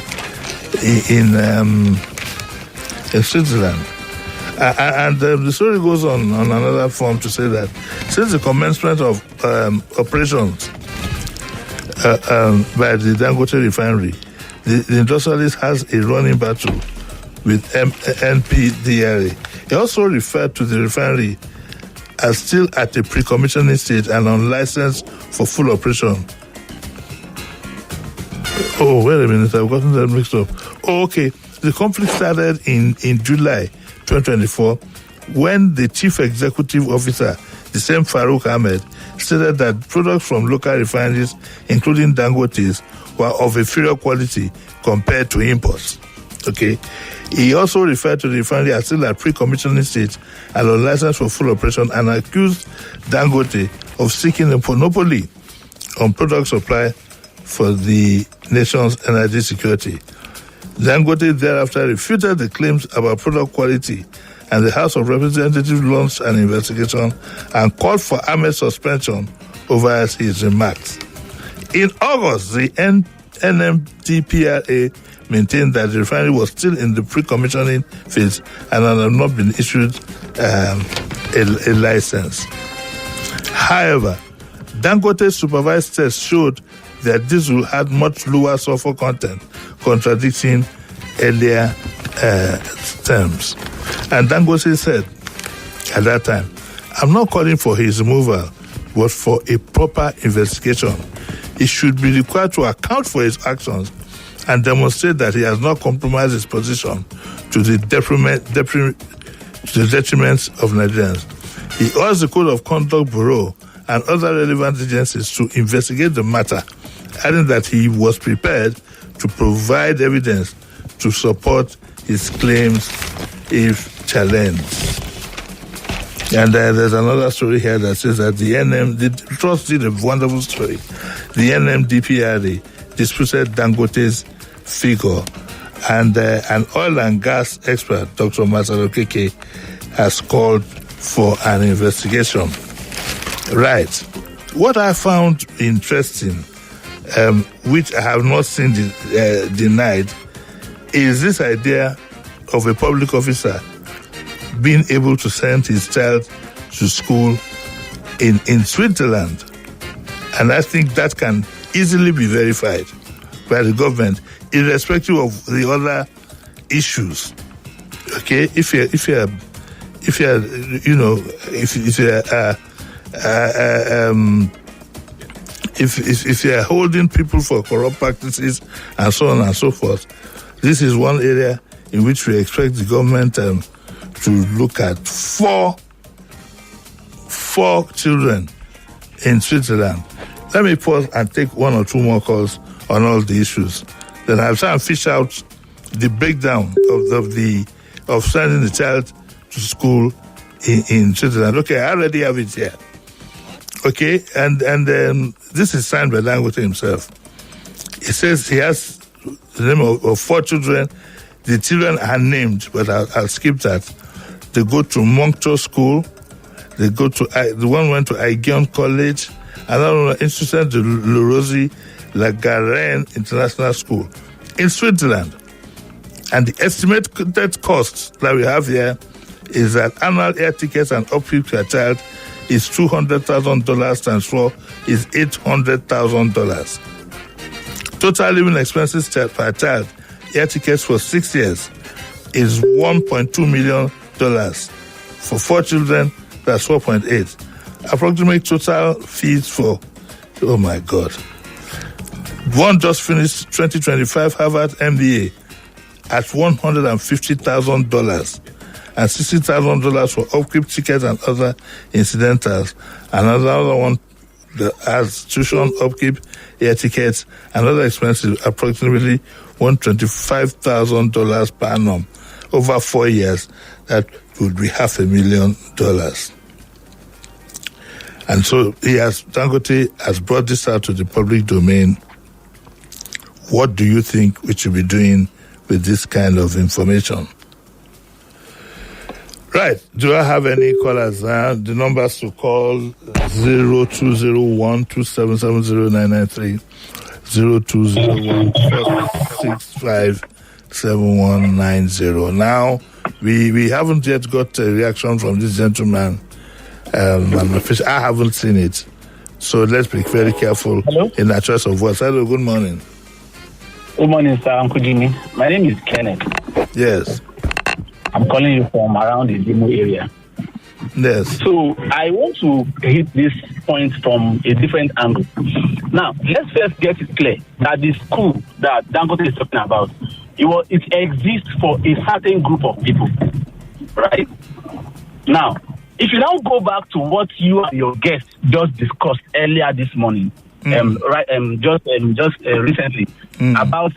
in Switzerland. And the story goes on another form to say that since the commencement of operations by the Dangote refinery, the industrialist has a running battle with NPDRA. He also referred to the refinery as still at a pre-commissioning stage and unlicensed for full operation. Oh, wait a minute, I've gotten that mixed up. Oh, okay. The conflict started in July 2024 when the Chief Executive Officer, the same Farouk Ahmed, stated that products from local refineries, including Dangote's, were of inferior quality compared to imports. Okay. He also referred to the refinery as still at pre-commissioning stage and unlicensed for full operation and accused Dangote of seeking a monopoly on product supply for the nation's energy security. Dangote thereafter refuted the claims about product quality, and the House of Representatives launched an investigation and called for Ahmed's suspension over his remarks. In August, the NMDPRA maintained that the refinery was still in the pre-commissioning phase and had not been issued a license. However, Dangote's supervised tests showed that diesel had much lower sulfur content, contradicting earlier terms. And Dangote said at that time, I'm not calling for his removal, but for a proper investigation. He should be required to account for his actions and demonstrate that he has not compromised his position to the detriment of Nigerians. He urged the Code of Conduct Bureau and other relevant agencies to investigate the matter, adding that he was prepared to provide evidence to support his claims if challenged. And there's another story here that says that the Trust did a wonderful story. The NMDPRA disputed Dangote's figure, and an oil and gas expert, Dr. Masaro Keke, has called for an investigation. Right. What I found interesting, which I have not seen denied, is this idea of a public officer being able to send his child to school in Switzerland. And I think that can easily be verified by the government, irrespective of the other issues. Okay, if you're holding people for corrupt practices and so on and so forth, this is one area in which we expect the government to look at four children in Switzerland. Let me pause and take one or two more calls on all the issues. Then I'll try and fish out the breakdown of sending the child to school in Switzerland. Okay, I already have it here. Okay, and this is signed by Dangote himself. It says he has the name of four children. The children are named, but I'll skip that. They go to Moncton School. They go to the one went to Aegeon College. Another one, Institut de Rosy La Garenne International School in Switzerland. And the estimated cost that we have here is that annual air tickets and upkeep per child is $200,000 times 4 is $800,000. Total living expenses per child, air tickets for 6 years, is $1.2 million. For 4 children, that's 4.8. Approximate total fees for, oh my God. One just finished 2025 Harvard MBA at $150,000 and $60,000 for upkeep tickets and other incidentals. Another one has tuition, upkeep, air tickets, and other expenses, approximately $125,000 per annum. Over 4 years, that would be $500,000. And so Dangote has brought this out to the public domain. What do you think we should be doing with this kind of information? Right. Do I have any callers? The numbers to call 0201-2770-993, 0201-465-7190. Now, we haven't yet got a reaction from this gentleman. I haven't seen it. So let's be very careful in our choice of words. Hello, good morning. Good morning, sir. Uncle Jimmy. My name is Kenneth. Yes. I'm calling you from around the Demo area. Yes. So I want to hit this point from a different angle. Now, let's first get it clear that the school that Dangote is talking about, it exists for a certain group of people, right? Now, if you now go back to what you and your guest just discussed earlier this morning, recently, about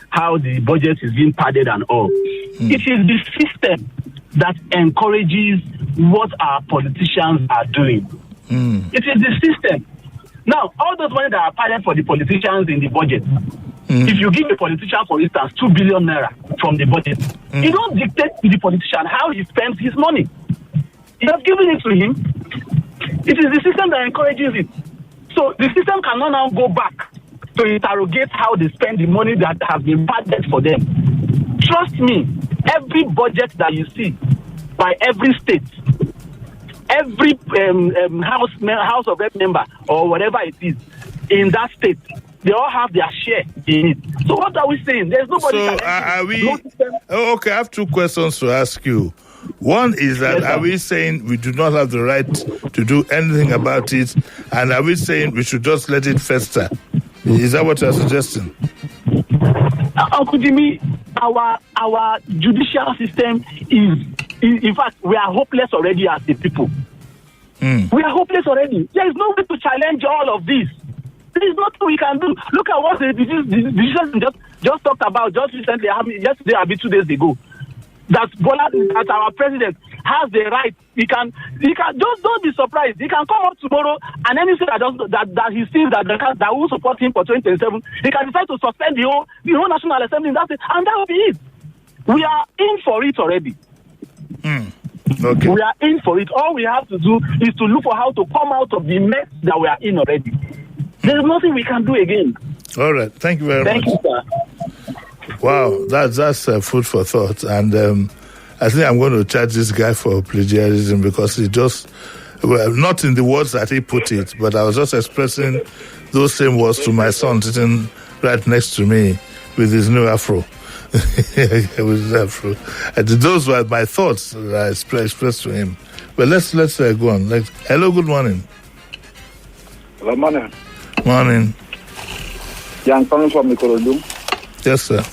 how the budget is being padded and all. It is the system that encourages what our politicians are doing. It is the system. Now, all those money that are padded for the politicians in the budget, if you give a politician, for instance, 2 billion naira from the budget, you don't dictate to the politician how he spends his money. You have given it to him. It is the system that encourages it. So the system cannot now go back to interrogate how they spend the money that has been padded for them. Trust me, every budget that you see by every state, every House of Rep member or whatever it is in that state. They all have their share in it. So what are we saying? There's nobody. So are we? Okay, I have two questions to ask you. One is that are we saying we do not have the right to do anything about it, and are we saying we should just let it fester? Is that what you're suggesting? Uncle Jimmy, our judicial system is in fact, we are hopeless already as the people. We are hopeless already. There is no way to challenge all of this. There is nothing we can do. Look at what the decision just talked about just recently, yesterday or 2 days ago. That our president has the right. He can just don't be surprised. He can come up tomorrow and then he say that he sees that will support him for 2027. He can decide to suspend the whole National Assembly. That's it, and that will be it. We are in for it already. Okay. We are in for it. All we have to do is to look for how to come out of the mess that we are in already. There is nothing we can do again. All right. Thank you very much. Thank you, sir. Wow, that's food for thought. And I think I'm going to charge this guy for plagiarism because he just, not in the words that he put it, but I was just expressing those same words to my son sitting right next to me with his new afro. With his afro. And those were my thoughts that I expressed to him. But let's go on. Hello, good morning. Good morning. Morning. Yeah, I'm coming from Ikorodu. Yes, sir.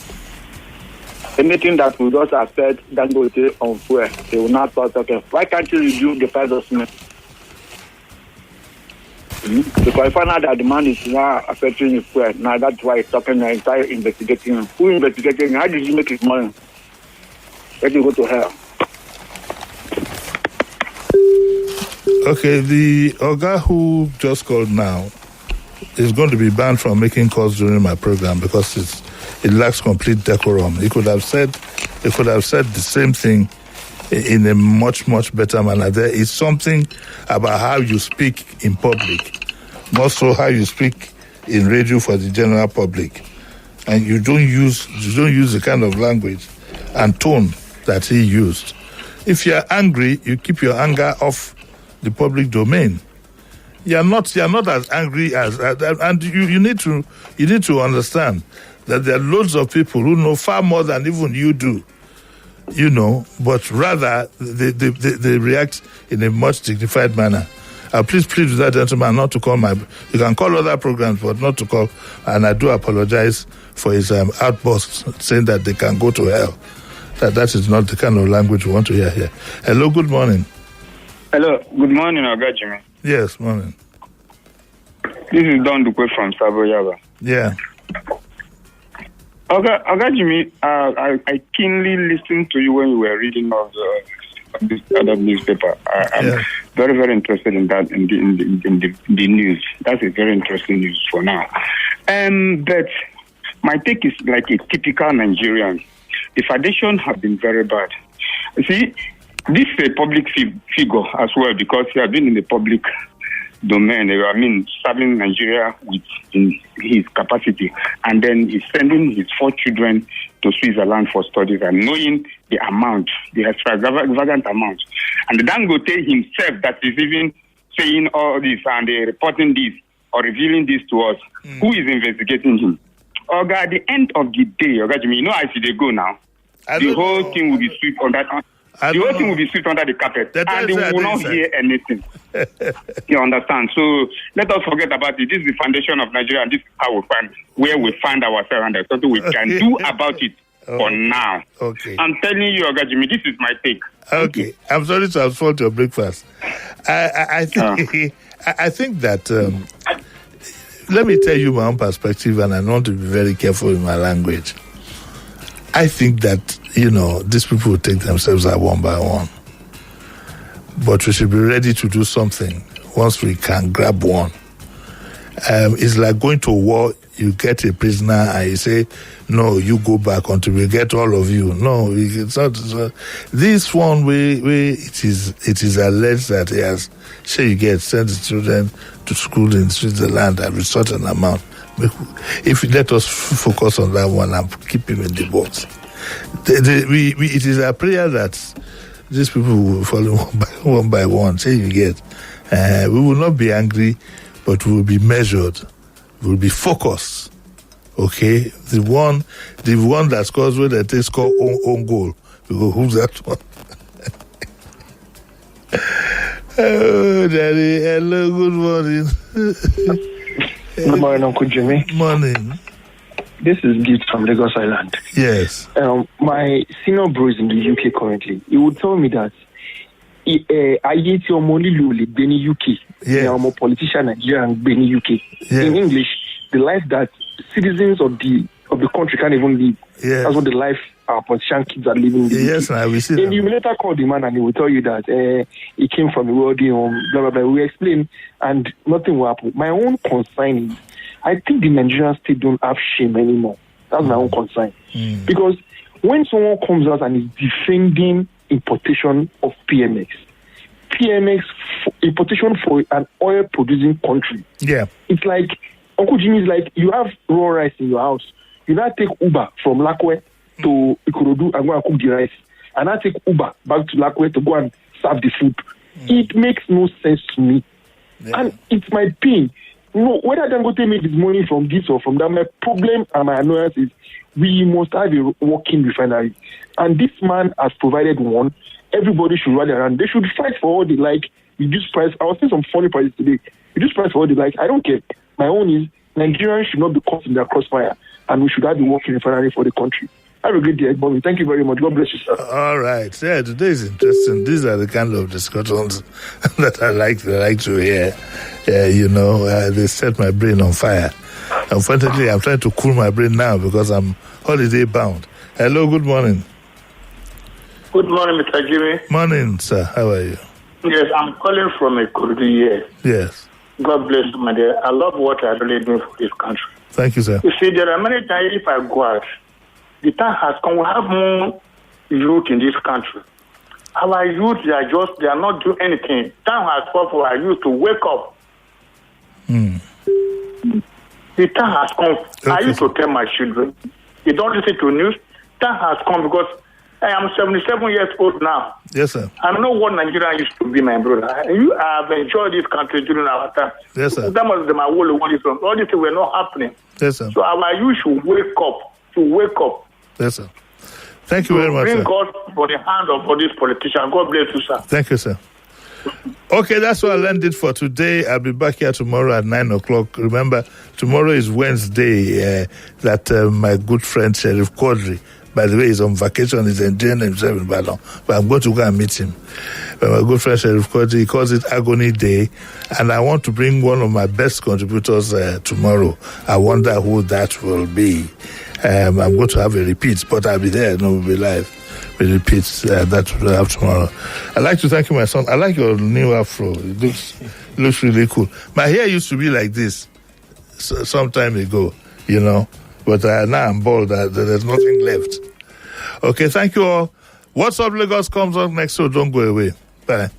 Anything that we just have said, that will take on fuel. They will not start talking. Why can't you reduce the price of cement? Because I found out that the man is now affecting his fuel. Now that's why he's talking now. He's investigating. Who investigating? How did he make his money? Let you go to hell. Okay, the Oga who just called now is going to be banned from making calls during my program because it lacks complete decorum. He could have said the same thing in a much, much better manner. There is something about how you speak in public, more so how you speak in radio for the general public, and you don't use the kind of language and tone that he used. If you are angry, you keep your anger off the public domain. You're not as angry as, and you need to understand that there are loads of people who know far more than even you do, but rather they react in a much dignified manner. Please plead with that gentleman not to call you can call other programs, but not to call, and I do apologize for his outburst saying that they can go to hell. That is not the kind of language we want to hear here. Hello, good morning. Hello, good morning, Oga Jimmy. Yes, morning. This is Don Dukwe from Sabo Yaba. Yeah. Oga Jimmy, I keenly listened to you when you were reading of this other newspaper. I'm very, very interested in that, in the news. That's a very interesting news for now. But my take is like a typical Nigerian. The foundation have been very bad. You see, this is a public figure as well because he has been in the public domain. I mean, serving Nigeria in his capacity, and then he's sending his 4 children to Switzerland for studies, and knowing the amount, the extravagant amount, and the Dangote himself that is even saying all this and reporting this or revealing this to us. Who is investigating him? Oga, at the end of the day, Oga Jimmy, I see they go now. The whole thing will be swept under. The whole thing will be swept under the carpet, and they will not hear anything. You understand? So let us forget about it. This is the foundation of Nigeria, and this is how where we find ourselves, and there's something we can do about it for now. Okay. I'm telling you, Oga Jimmy, this is my take. Okay. I'm sorry to have spoiled your breakfast. I think that. Let me tell you my own perspective, and I want to be very careful with my language. I think that, these people will take themselves out one by one. But we should be ready to do something once we can grab one. It's like going to war, you get a prisoner and you say, no, you go back until we get all of you. No, it's not. This one, it is alleged that he has, sent the children to school in Switzerland at a certain amount. If you let us focus on that one and keep him in the box. It is a prayer that these people will follow one by one. We will not be angry, but we will be measured. will be focused. Okay, the one that scores when they score own goal. We go, who's that one? Oh, Daddy, hello, good morning. Good morning, Uncle Jimmy. Morning. This is Gift from Lagos Island. Yes. My senior bro is in the UK currently. He would tell me that I get your money Beni UK. Yeah. I'm a politician Nigeria and Beni UK. Yeah. In English, the life that citizens of the country can't even live. Yeah. That's what the life our politician kids are living. Yes, I will see that. And you will later call the man and he will tell you that he came from a wealthy home, blah, blah, blah. We explain and nothing will happen. My own concern is, I think the Nigerian state don't have shame anymore. That's my own concern. Because when someone comes out and is defending importation of PMX importation for an oil-producing country. Yeah. It's like, Uncle Jimmy is like, you have raw rice in your house. You now take Uber from Lakwe to Ikorodu and go and cook the rice. And I take Uber back to Lakwe to go and serve the food. It makes no sense to me. Yeah. And it's my pain. No, whether Dangote make his money from this or from that, my problem and my annoyance is we must have a working refinery. And this man has provided one. Everybody should rally around. They should fight for all they like. Reduce price. I was seeing some funny prices today. Reduce price for all they like. I don't care. My own is Nigerians should not be caught in their crossfire, and we should have a working refinery for the country. Have a great day, Bobby. Thank you very much. God bless you, sir. All right. Yeah, today is interesting. These are the kind of discussions that I like to hear. They set my brain on fire. Unfortunately, I'm trying to cool my brain now because I'm holiday bound. Hello, good morning. Good morning, Mr. Jimmy. Morning, sir. How are you? Yes, I'm calling from a Kurdi here. Yes. God bless you, my dear. I love what I really do for this country. Thank you, sir. You see, there are many times if I go out, the time has come. We have more youth in this country. Our youth, they are not doing anything. Time has come for our youth to wake up. The time has come. Okay. I used to tell my children, you don't listen to news. Time has come because I am 77 years old now. Yes, sir. I know what Nigeria used to be, my brother. You have enjoyed this country during our time. Yes, sir. That was my whole one. All these things were not happening. Yes, sir. So our youth should wake up. Yes, sir. Thank you very much, bring sir. God for the hand of this politician. God bless you, sir. Thank you, sir. Okay, that's what I'll end it for today. I'll be back here tomorrow at 9 o'clock. Remember, tomorrow is Wednesday that my good friend Sheriff Quadri, by the way, he's on vacation. He's enjoying himself in Badon. But I'm going to go and meet him. My good friend Sheriff Quadri, he calls it Agony Day. And I want to bring one of my best contributors tomorrow. I wonder who that will be. I'm going to have a repeat, but I'll be there. No, we'll be live. We repeat that we'll have tomorrow. I'd like to thank you, my son. I like your new afro. It looks really cool. My hair used to be like this some time ago, But now I'm bald. There's nothing left. Okay, thank you all. What's Up Lagos comes up next, so don't go away. Bye.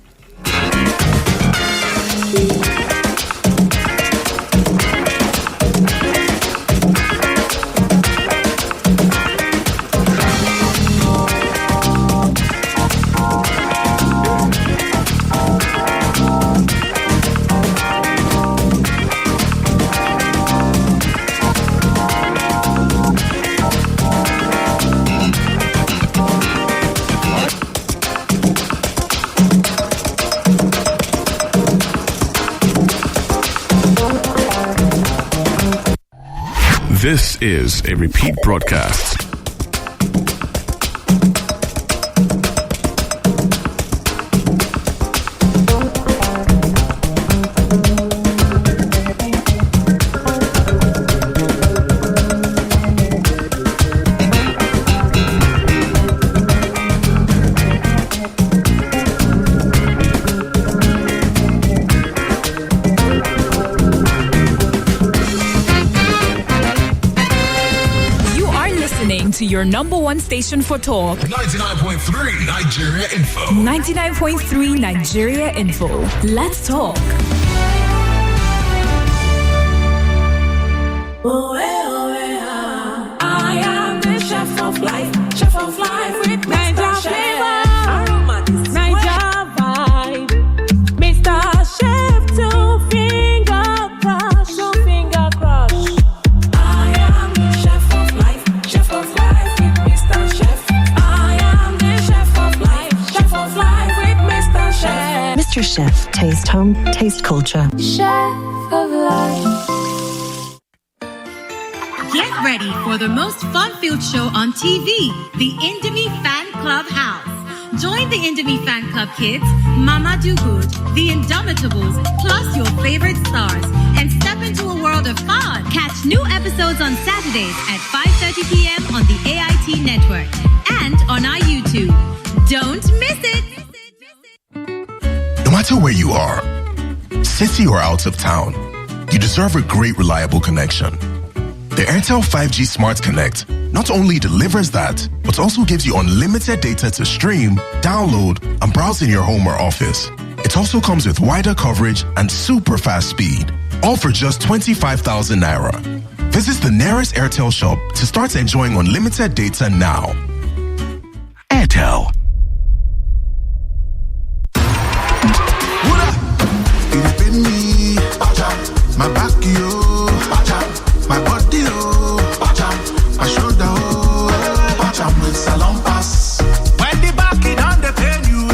This is a repeat broadcast. To your number one station for talk. 99.3 Nigeria Info. 99.3 Nigeria Info. Let's talk. I am the chef of life with Niger flavor. Niger vibe. Mr. Chef, two finger crush. Chef. Taste home, taste culture. Chef of life. Get ready for the most fun-filled show on TV, the Indomie Fan Club House. Join the Indomie Fan Club kids, Mama Do Good, the Indomitables, plus your favorite stars, and step into a world of fun. Catch new episodes on Saturdays at 5:30 p.m. on the AIT network and on our YouTube. Don't miss it. No matter where you are, city or out of town, you deserve a great, reliable connection. The Airtel 5G Smart Connect not only delivers that, but also gives you unlimited data to stream, download, and browse in your home or office. It also comes with wider coverage and super fast speed, all for just 25,000 naira. Visit the nearest Airtel shop to start enjoying unlimited data now. Airtel. My back, yo, my body, oh, my shoulder, oh, with Salon Pass. When the back it on the pain you,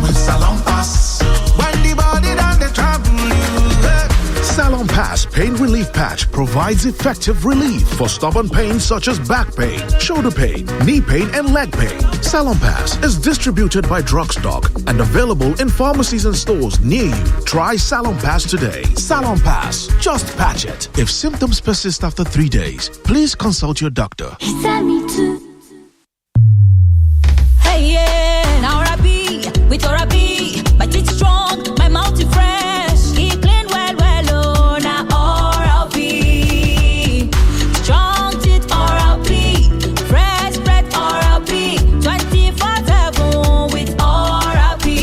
with Salon Pass. When the body on the trouble you, Salon Pass Pain Relief Patch provides effective relief for stubborn pains such as back pain, shoulder pain, knee pain, and leg pain. Salon Pass is distributed by Drugstock and available in pharmacies and stores near you. Try Salon Pass today. Salon Pass, just patch it. If symptoms persist after 3 days, please consult your doctor. Hey, yeah, now Orabi, with Orabi, my teeth strong, my mouth is fresh, keep clean well, oh, now Orabi, strong teeth Orabi, fresh breath Orabi, 24/7 with Orabi,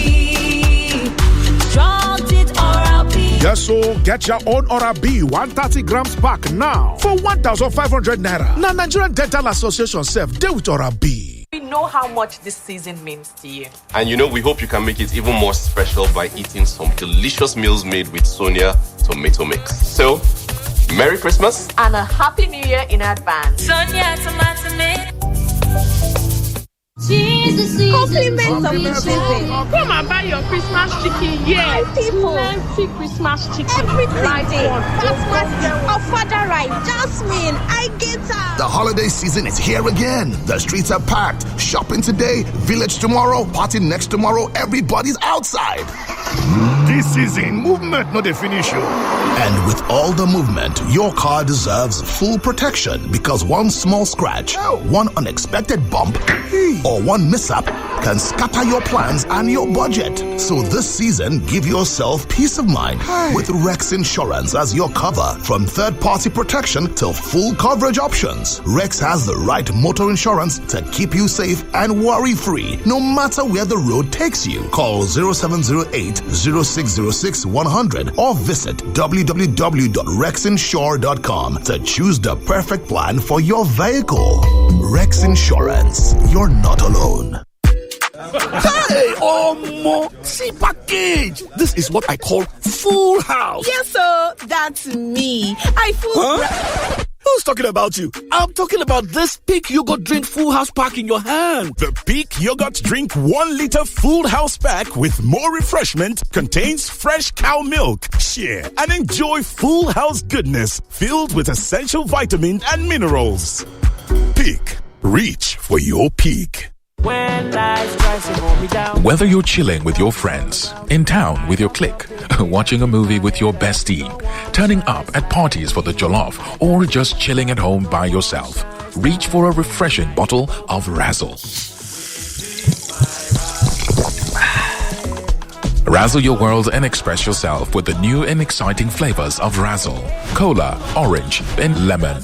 strong teeth Orabi. Yes, so get your own Orabi 130 grams pack now for 1,500 naira. Now Nigerian Dental Association self deal with Orabi. We know how much this season means to you. And we hope you can make it even more special by eating some delicious meals made with Sonia tomato mix. So, Merry Christmas And a Happy New Year in advance. Sonia tomato mix. Compliments of the season. Come and buy your Christmas chicken here. People. Plenty Christmas chicken. Everything Right day. one. That's what our father right. Jasmine, I get her. The holiday season is here again. The streets are packed. Shopping today, village tomorrow, party next tomorrow. Everybody's outside. This season, movement not the finish you. And with all the movement, your car deserves full protection because one small scratch, one unexpected bump, or one mishap can scatter your plans and your budget. So this season, give yourself peace of mind with Rex Insurance as your cover. From third-party protection to full coverage options, Rex has the right motor insurance to keep you safe and worry-free, no matter where the road takes you. Call 0708-0606-100 or visit www.rexinsure.com to choose the perfect plan for your vehicle. Rex Insurance. You're not alone. Hey, Omo, see package. This is what I call full house. Yes, sir. That's me. I full. Huh? Who's talking about you? I'm talking about this Peak Yogurt Drink Full House Pack in your hand. The Peak Yogurt Drink 1 liter Full House Pack with more refreshment contains fresh cow milk. Share and enjoy full house goodness filled with essential vitamins and minerals. Peak. Reach for your peak. When life tries to hold me down. Whether you're chilling with your friends, in town with your clique, watching a movie with your bestie, turning up at parties for the jollof, or just chilling at home by yourself, reach for a refreshing bottle of Razzle. Razzle your world and express yourself with the new and exciting flavors of Razzle. Cola, orange, and lemon.